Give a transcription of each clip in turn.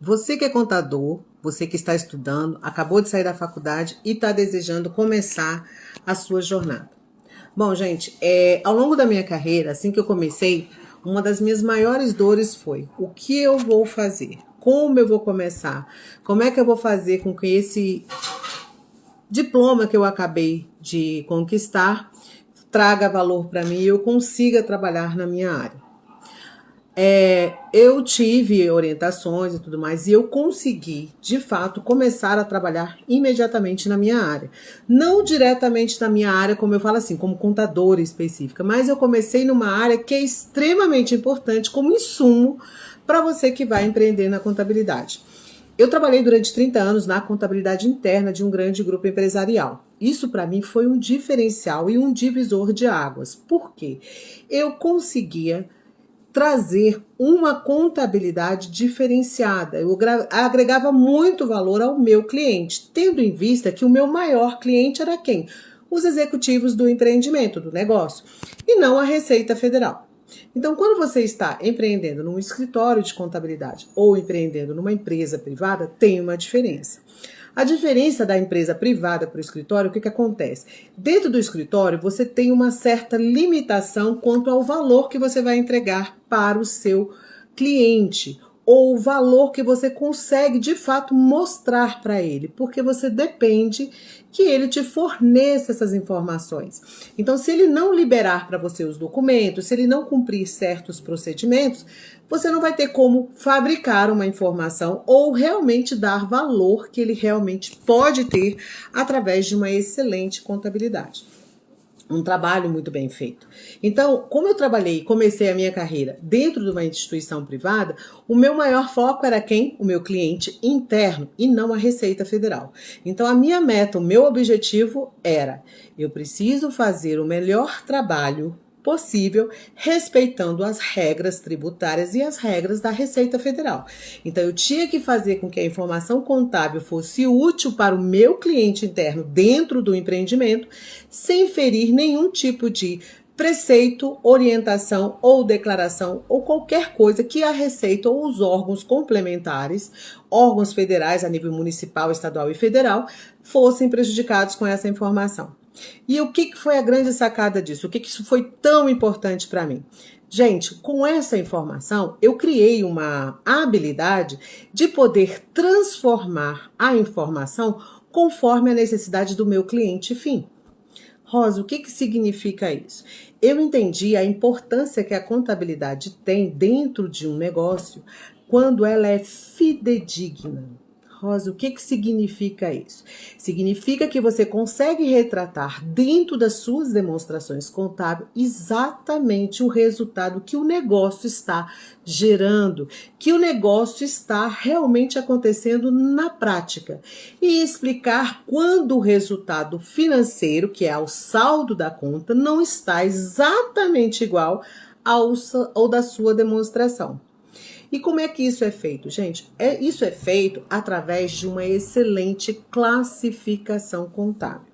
Você que é contador, você que está estudando, acabou de sair da faculdade e está desejando começar a sua jornada. Bom, gente, ao longo da minha carreira, assim que eu comecei, uma das minhas maiores dores foi: o que eu vou fazer? Como eu vou começar? Como é que eu vou fazer com que esse diploma que eu acabei de conquistar traga valor para mim e eu consiga trabalhar na minha área? Eu tive orientações e tudo mais, e eu consegui, de fato, começar a trabalhar imediatamente na minha área. Não diretamente na minha área, como eu falo assim, como contadora específica, mas eu comecei numa área que é extremamente importante como insumo para você que vai empreender na contabilidade. Eu trabalhei durante 30 anos na contabilidade interna de um grande grupo empresarial. Isso para mim foi um diferencial e um divisor de águas. Por quê? Eu conseguia trazer uma contabilidade diferenciada. Eu agregava muito valor ao meu cliente, tendo em vista que o meu maior cliente era quem? Os executivos do empreendimento, do negócio, e não a Receita Federal. Então, quando você está empreendendo num escritório de contabilidade ou empreendendo numa empresa privada, tem uma diferença. A diferença da empresa privada para o escritório, o que acontece? Dentro do escritório, você tem uma certa limitação quanto ao valor que você vai entregar para o seu cliente, ou o valor que você consegue de fato mostrar para ele, porque você depende que ele te forneça essas informações. Então, se ele não liberar para você os documentos, se ele não cumprir certos procedimentos, você não vai ter como fabricar uma informação ou realmente dar valor que ele realmente pode ter através de uma excelente contabilidade. Um trabalho muito bem feito. Então, como eu trabalhei e comecei a minha carreira dentro de uma instituição privada, o meu maior foco era quem? O meu cliente interno e não a Receita Federal. Então, a minha meta, o meu objetivo era: eu preciso fazer o melhor trabalho possível, respeitando as regras tributárias e as regras da Receita Federal. Então, eu tinha que fazer com que a informação contábil fosse útil para o meu cliente interno dentro do empreendimento, sem ferir nenhum tipo de preceito, orientação ou declaração ou qualquer coisa que a Receita ou os órgãos complementares, órgãos federais a nível municipal, estadual e federal, fossem prejudicados com essa informação. E o que foi a grande sacada disso? O que isso foi tão importante para mim? Gente, com essa informação, eu criei uma habilidade de poder transformar a informação conforme a necessidade do meu cliente fim. Rosa, o que significa isso? Eu entendi a importância que a contabilidade tem dentro de um negócio quando ela é fidedigna. Rosa, o que significa isso? Significa que você consegue retratar dentro das suas demonstrações contábeis exatamente o resultado que o negócio está gerando, que o negócio está realmente acontecendo na prática. E explicar quando o resultado financeiro, que é o saldo da conta, não está exatamente igual ao da sua demonstração. E como é que isso é feito, gente? Isso é feito através de uma excelente classificação contábil.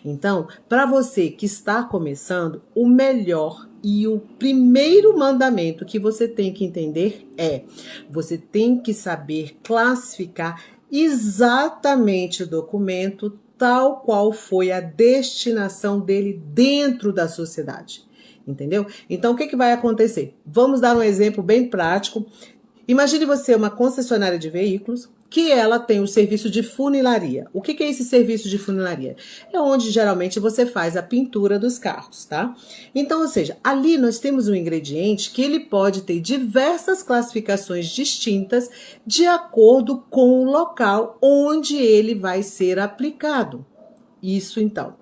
Então, para você que está começando, o melhor e o primeiro mandamento que você tem que entender é: você tem que saber classificar exatamente o documento tal qual foi a destinação dele dentro da sociedade. Entendeu? Então, o que vai acontecer? Vamos dar um exemplo bem prático. Imagine você uma concessionária de veículos que ela tem o serviço de funilaria. O que é esse serviço de funilaria? É onde geralmente você faz a pintura dos carros, tá? Então, ou seja, ali nós temos um ingrediente que ele pode ter diversas classificações distintas de acordo com o local onde ele vai ser aplicado. Isso então.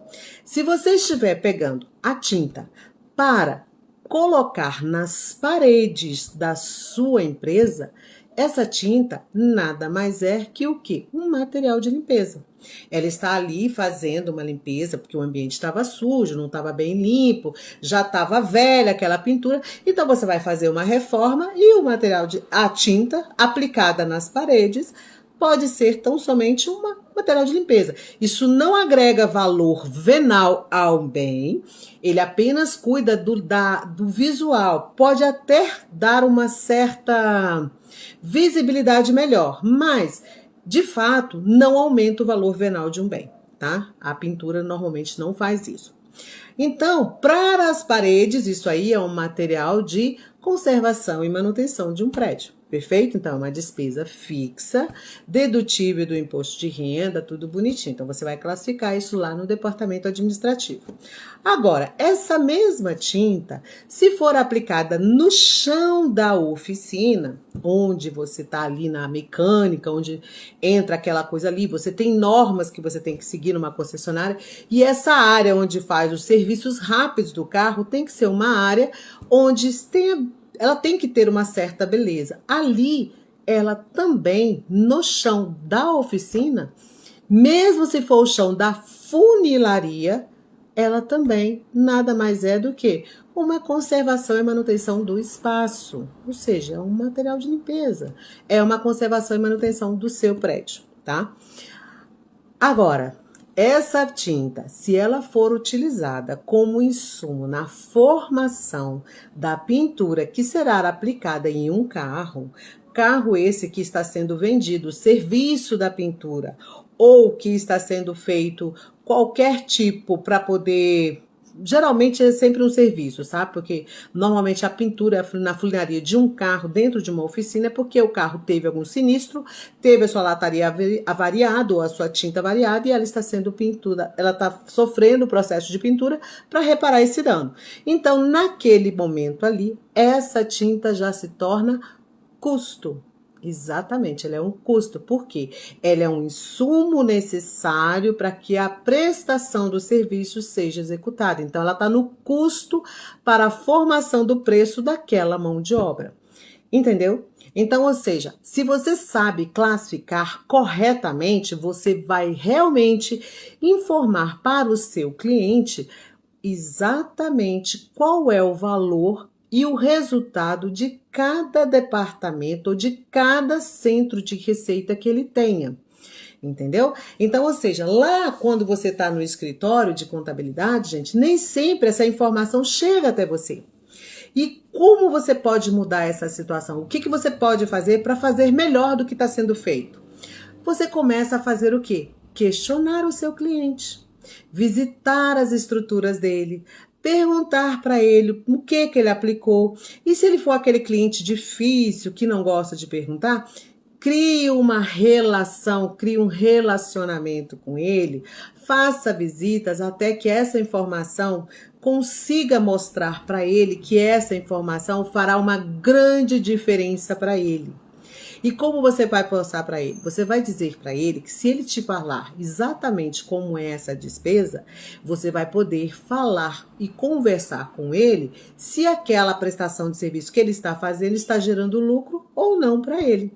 Se você estiver pegando a tinta para colocar nas paredes da sua empresa, essa tinta nada mais é que o quê? Um material de limpeza. Ela está ali fazendo uma limpeza porque o ambiente estava sujo, não estava bem limpo, já estava velha aquela pintura. Então você vai fazer uma reforma e o material a tinta aplicada nas paredes pode ser tão somente um material de limpeza. Isso não agrega valor venal ao bem, ele apenas cuida do visual. Pode até dar uma certa visibilidade melhor, mas de fato não aumenta o valor venal de um bem, tá? A pintura normalmente não faz isso. Então, para as paredes, isso aí é um material de conservação e manutenção de um prédio. Perfeito? Então, é uma despesa fixa, dedutível do imposto de renda, tudo bonitinho. Então, você vai classificar isso lá no departamento administrativo. Agora, essa mesma tinta, se for aplicada no chão da oficina, onde você está ali na mecânica, onde entra aquela coisa ali, você tem normas que você tem que seguir numa concessionária, e essa área onde faz os serviços rápidos do carro tem que ser uma área onde ela tem que ter uma certa beleza. Ali, ela também, no chão da oficina, mesmo se for o chão da funilaria, ela também nada mais é do que uma conservação e manutenção do espaço. Ou seja, é um material de limpeza. É uma conservação e manutenção do seu prédio, tá? Agora, essa tinta, se ela for utilizada como insumo na formação da pintura que será aplicada em um carro esse que está sendo vendido, serviço da pintura, ou que está sendo feito qualquer tipo para poder... Geralmente é sempre um serviço, sabe? Porque normalmente a pintura na funilaria de um carro dentro de uma oficina é porque o carro teve algum sinistro, teve a sua lataria avariada ou a sua tinta variada e ela está sendo pintura, ela está sofrendo o processo de pintura para reparar esse dano. Então, naquele momento ali, essa tinta já se torna custo. Exatamente, ela é um custo, porque ela é um insumo necessário para que a prestação do serviço seja executada. Então, ela está no custo para a formação do preço daquela mão de obra. Entendeu? Então, ou seja, se você sabe classificar corretamente, você vai realmente informar para o seu cliente exatamente qual é o valor e o resultado de cada departamento ou de cada centro de receita que ele tenha. Entendeu? Então, ou seja, lá quando você está no escritório de contabilidade, gente, nem sempre essa informação chega até você. E como você pode mudar essa situação? O que você pode fazer para fazer melhor do que está sendo feito? Você começa a fazer o quê? Questionar o seu cliente, visitar as estruturas dele, perguntar para ele o que ele aplicou. E se ele for aquele cliente difícil, que não gosta de perguntar, crie uma relação, crie um relacionamento com ele, faça visitas até que essa informação consiga mostrar para ele que essa informação fará uma grande diferença para ele. E como você vai passar para ele? Você vai dizer para ele que se ele te falar exatamente como é essa despesa, você vai poder falar e conversar com ele se aquela prestação de serviço que ele está fazendo está gerando lucro ou não para ele.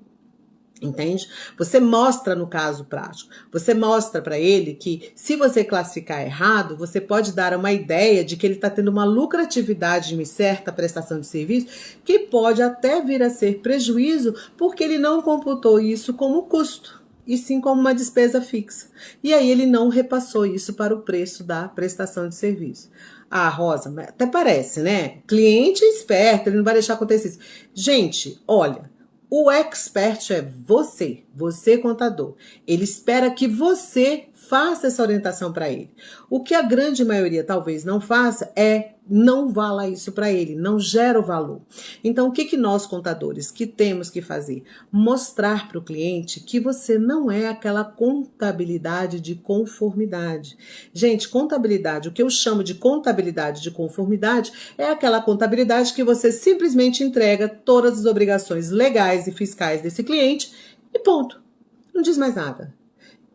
Entende? Você mostra no caso prático, você mostra para ele que se você classificar errado, você pode dar uma ideia de que ele está tendo uma lucratividade em certa prestação de serviço que pode até vir a ser prejuízo porque ele não computou isso como custo, e sim como uma despesa fixa. E aí ele não repassou isso para o preço da prestação de serviço. Ah, Rosa, até parece, né? Cliente esperto, ele não vai deixar acontecer isso. Gente, olha, o expert é você contador. Ele espera que você faça essa orientação para ele. O que a grande maioria talvez não faça é não vala isso para ele, não gera o valor. Então, o que nós contadores que temos que fazer? Mostrar para o cliente que você não é aquela contabilidade de conformidade. Gente, contabilidade, o que eu chamo de contabilidade de conformidade é aquela contabilidade que você simplesmente entrega todas as obrigações legais e fiscais desse cliente e ponto. Não diz mais nada.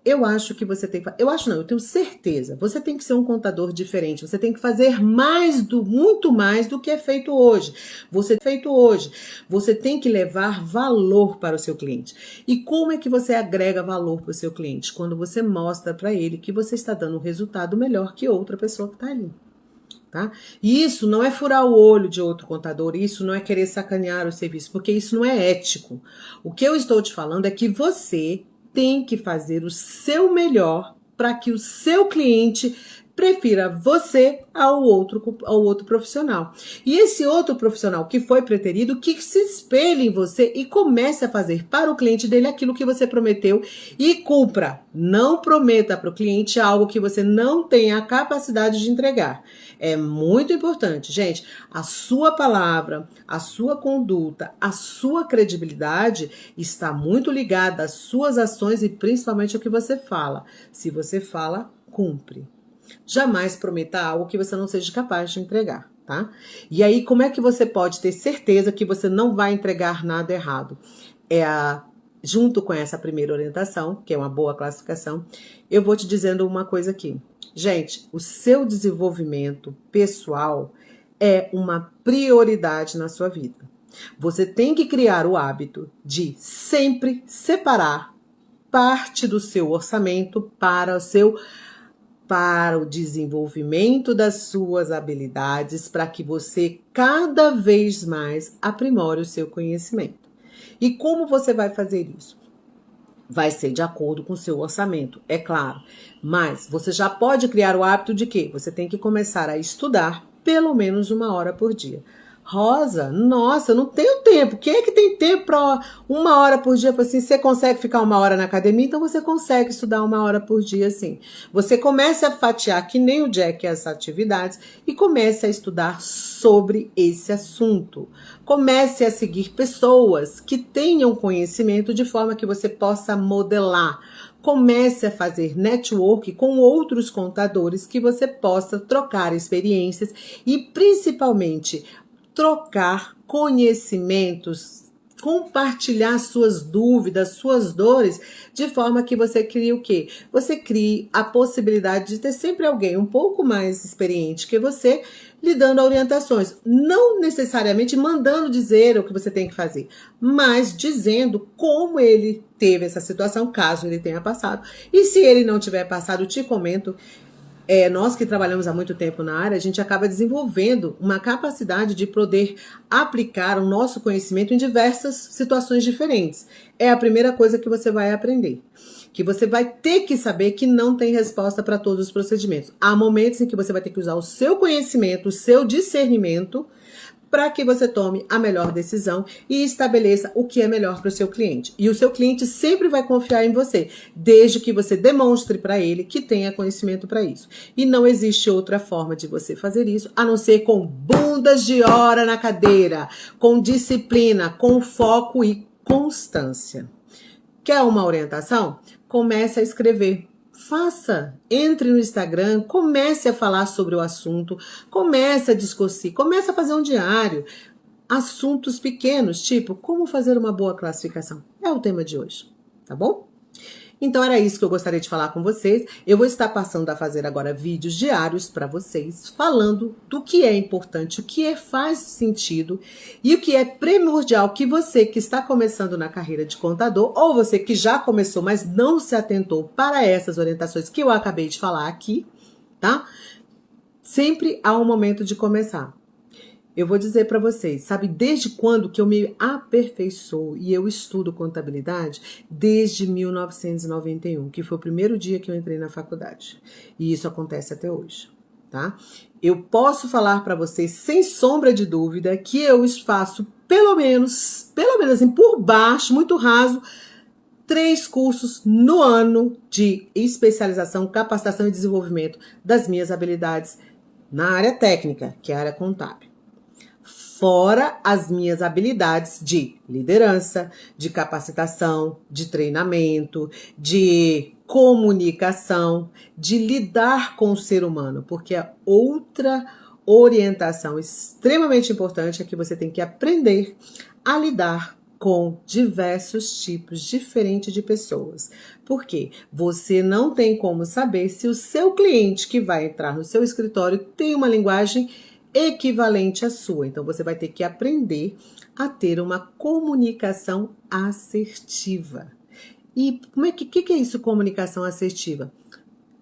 Eu acho que você tem que... eu tenho certeza. Você tem que ser um contador diferente. Você tem que fazer muito mais do que é feito hoje. Você tem que levar valor para o seu cliente. E como é que você agrega valor para o seu cliente? Quando você mostra para ele que você está dando um resultado melhor que outra pessoa que está ali. Tá? E isso não é furar o olho de outro contador, isso não é querer sacanear o serviço, porque isso não é ético. O que eu estou te falando é que você tem que fazer o seu melhor para que o seu cliente prefira você ao outro profissional. E esse outro profissional que foi preterido, que se espelhe em você e comece a fazer para o cliente dele aquilo que você prometeu e cumpra. Não prometa para o cliente algo que você não tem a capacidade de entregar. É muito importante, gente. A sua palavra, a sua conduta, a sua credibilidade está muito ligada às suas ações e principalmente ao que você fala. Se você fala, cumpre. Jamais prometa algo que você não seja capaz de entregar, tá? E aí, como é que você pode ter certeza que você não vai entregar nada errado? Junto com essa primeira orientação, que é uma boa classificação, eu vou te dizendo uma coisa aqui. Gente, o seu desenvolvimento pessoal é uma prioridade na sua vida. Você tem que criar o hábito de sempre separar parte do seu orçamento para o desenvolvimento das suas habilidades, para que você cada vez mais aprimore o seu conhecimento. E como você vai fazer isso? Vai ser de acordo com o seu orçamento, é claro. Mas você já pode criar o hábito de que você tem que começar a estudar pelo menos 1 hora por dia. Rosa, nossa, eu não tenho tempo. Quem é que tem tempo para 1 hora por dia? Assim, você consegue ficar 1 hora na academia? Então você consegue estudar 1 hora por dia, sim. Você comece a fatiar, que nem o Jack, as atividades e comece a estudar sobre esse assunto. Comece a seguir pessoas que tenham conhecimento de forma que você possa modelar. Comece a fazer network com outros contadores que você possa trocar experiências e principalmente trocar conhecimentos, compartilhar suas dúvidas, suas dores, de forma que você crie o quê? Você crie a possibilidade de ter sempre alguém um pouco mais experiente que você, lhe dando orientações. Não necessariamente mandando dizer o que você tem que fazer, mas dizendo como ele teve essa situação, caso ele tenha passado. E se ele não tiver passado, te comento. Nós que trabalhamos há muito tempo na área, a gente acaba desenvolvendo uma capacidade de poder aplicar o nosso conhecimento em diversas situações diferentes. É a primeira coisa que você vai aprender. Que você vai ter que saber que não tem resposta para todos os procedimentos. Há momentos em que você vai ter que usar o seu conhecimento, o seu discernimento, para que você tome a melhor decisão e estabeleça o que é melhor para o seu cliente. E o seu cliente sempre vai confiar em você, desde que você demonstre para ele que tenha conhecimento para isso. E não existe outra forma de você fazer isso, a não ser com bundas de hora na cadeira, com disciplina, com foco e constância. Quer uma orientação? Comece a escrever. Faça, entre no Instagram, comece a falar sobre o assunto, comece a discutir, comece a fazer um diário. Assuntos pequenos, tipo, como fazer uma boa classificação. É o tema de hoje, tá bom? Então era isso que eu gostaria de falar com vocês. Eu vou estar passando a fazer agora vídeos diários para vocês, falando do que é importante, o que faz sentido e o que é primordial que você que está começando na carreira de contador ou você que já começou, mas não se atentou para essas orientações que eu acabei de falar aqui, tá? Sempre há um momento de começar. Eu vou dizer para vocês, sabe desde quando que eu me aperfeiçoo e eu estudo contabilidade? Desde 1991, que foi o primeiro dia que eu entrei na faculdade. E isso acontece até hoje, tá? Eu posso falar para vocês, sem sombra de dúvida, que eu faço pelo menos assim, por baixo, muito raso, 3 cursos no ano de especialização, capacitação e desenvolvimento das minhas habilidades na área técnica, que é a área contábil. Fora as minhas habilidades de liderança, de capacitação, de treinamento, de comunicação, de lidar com o ser humano, porque a outra orientação extremamente importante é que você tem que aprender a lidar com diversos tipos diferentes de pessoas. Por quê? Você não tem como saber se o seu cliente que vai entrar no seu escritório tem uma linguagem equivalente à sua. Então, você vai ter que aprender a ter uma comunicação assertiva. E que é isso, comunicação assertiva?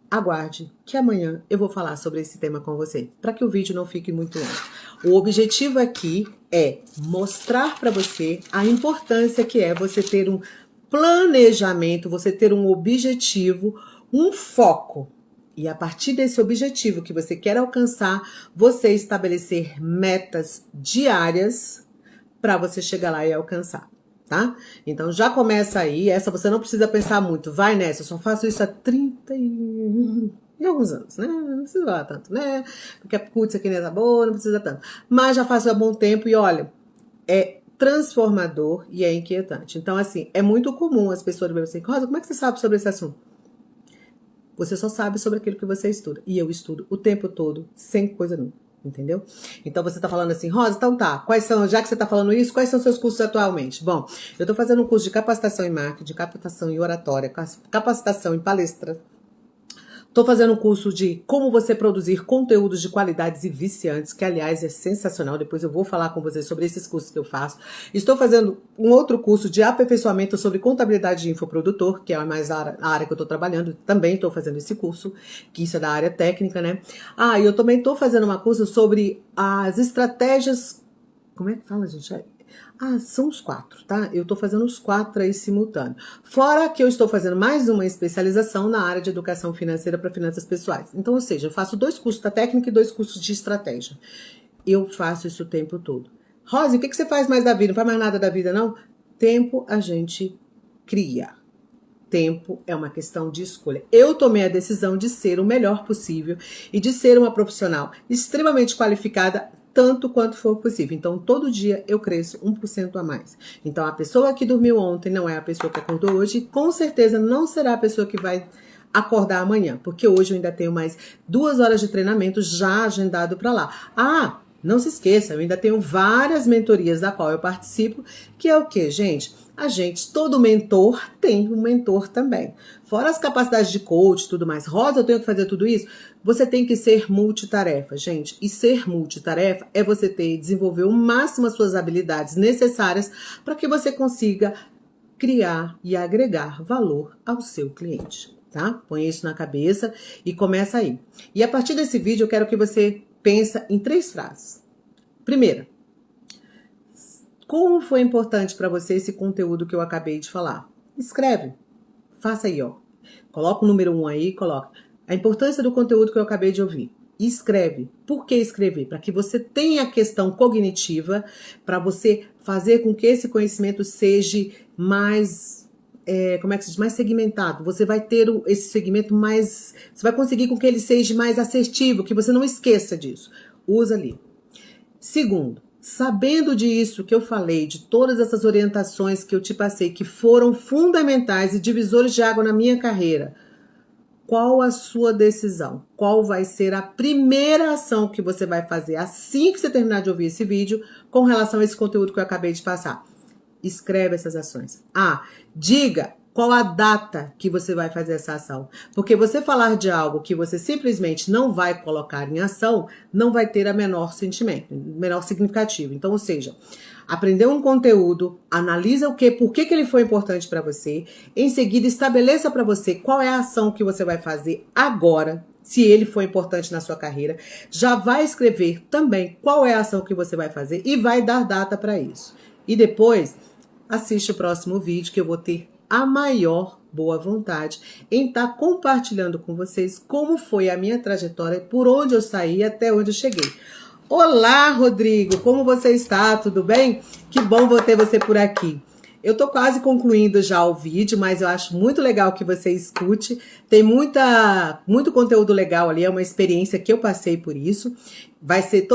Aguarde, que amanhã eu vou falar sobre esse tema com você, para que o vídeo não fique muito longo. O objetivo aqui é mostrar para você a importância que é você ter um planejamento, você ter um objetivo, um foco. E a partir desse objetivo que você quer alcançar, você estabelecer metas diárias para você chegar lá e alcançar, tá? Então já começa aí, essa você não precisa pensar muito, vai nessa, eu só faço isso há 30 e alguns anos, né? Não precisa falar tanto, né? Porque a putz aqui não tá boa, não precisa tanto. Mas já faço há bom tempo e olha, é transformador e é inquietante. Então assim, é muito comum as pessoas me assim, Rosa, como é que você sabe sobre esse assunto? Você só sabe sobre aquilo que você estuda. E eu estudo o tempo todo, sem coisa nenhuma. Entendeu? Então você tá falando assim, Rosa, então tá, quais são, já que você tá falando isso, quais são seus cursos atualmente? Bom, eu tô fazendo um curso de capacitação em marketing, de capacitação em oratória, capacitação em palestra. Estou fazendo um curso de como você produzir conteúdos de qualidades e viciantes, que aliás é sensacional, depois eu vou falar com vocês sobre esses cursos que eu faço. Estou fazendo um outro curso de aperfeiçoamento sobre contabilidade de infoprodutor, que é mais a área que eu estou trabalhando, também estou fazendo esse curso, que isso é da área técnica, né? E eu também estou fazendo um curso sobre as estratégias, como é que fala, gente? São os 4, tá? Eu tô fazendo os 4 aí simultâneo. Fora que eu estou fazendo mais uma especialização na área de educação financeira para finanças pessoais. Então, ou seja, eu faço 2 cursos da técnica e 2 cursos de estratégia. Eu faço isso o tempo todo. Rose, o que você faz mais da vida? Não faz mais nada da vida, não? Tempo a gente cria. Tempo é uma questão de escolha. Eu tomei a decisão de ser o melhor possível e de ser uma profissional extremamente qualificada, tanto quanto for possível. Então, todo dia eu cresço 1% a mais. Então, a pessoa que dormiu ontem não é a pessoa que acordou hoje e com certeza não será a pessoa que vai acordar amanhã, porque hoje eu ainda tenho mais 2 horas de treinamento já agendado para lá. Não se esqueça, eu ainda tenho várias mentorias da qual eu participo, que é o quê, gente? Todo mentor tem um mentor também. Fora as capacidades de coach e tudo mais. Rosa, eu tenho que fazer tudo isso? Você tem que ser multitarefa, gente. E ser multitarefa é você desenvolver o máximo as suas habilidades necessárias para que você consiga criar e agregar valor ao seu cliente, tá? Põe isso na cabeça e começa aí. E a partir desse vídeo eu quero que você pense em 3 frases. Primeira, como foi importante para você esse conteúdo que eu acabei de falar? Escreve. Faça aí, ó. Coloca o número 1 aí, coloca. A importância do conteúdo que eu acabei de ouvir. Escreve. Por que escrever? Para que você tenha a questão cognitiva, para você fazer com que esse conhecimento seja mais, mais segmentado. Você vai ter esse segmento mais, você vai conseguir com que ele seja mais assertivo, que você não esqueça disso. Usa ali. Segundo, sabendo disso que eu falei, de todas essas orientações que eu te passei, que foram fundamentais e divisores de água na minha carreira, qual a sua decisão? Qual vai ser a primeira ação que você vai fazer assim que você terminar de ouvir esse vídeo com relação a esse conteúdo que eu acabei de passar? Escreve essas ações. Diga qual a data que você vai fazer essa ação. Porque você falar de algo que você simplesmente não vai colocar em ação, não vai ter a menor sentimento, menor significativo. Então, ou seja, aprender um conteúdo, analisa por que ele foi importante para você, em seguida estabeleça para você qual é a ação que você vai fazer agora, se ele foi importante na sua carreira, já vai escrever também qual é a ação que você vai fazer e vai dar data para isso. E depois, assiste o próximo vídeo que eu vou ter a maior boa vontade em estar compartilhando com vocês como foi a minha trajetória, por onde eu saí até onde eu cheguei. Olá, Rodrigo, como você está? Tudo bem? Que bom ter você por aqui. Eu tô quase concluindo já o vídeo, mas eu acho muito legal que você escute. Tem muito conteúdo legal ali, é uma experiência que eu passei por isso. Vai ser